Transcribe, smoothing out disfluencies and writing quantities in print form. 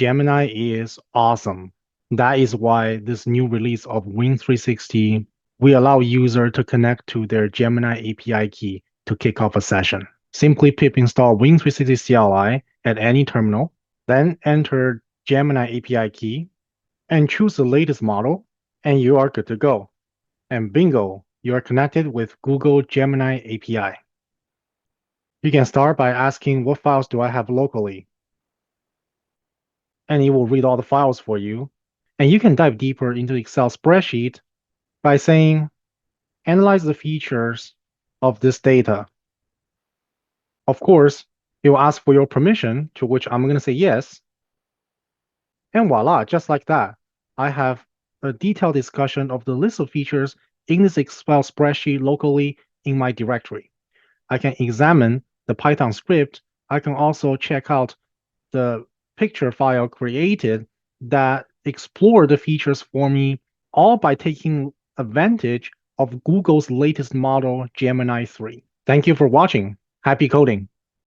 Gemini is awesome. That is why this new release of Win360 will allow user to connect to their Gemini API key to kick off a session. Simply pip install Win360 CLI at any terminal, then enter Gemini API key and choose the latest model, and you are good to go. And bingo, you are connected with Google Gemini API. You can start by asking what files do I have locally, and it will read all the files for you. And you can dive deeper into Excel spreadsheet by saying, analyze the features of this data. Of course, it will ask for your permission, to which I'm going to say yes. And voila, just like that, I have a detailed discussion of the list of features in this Excel spreadsheet locally in my directory. I can examine the Python script. I can also check out the picture file created that explore the features for me, all by taking advantage of Google's latest model, Gemini 3. Thank you for watching. Happy coding.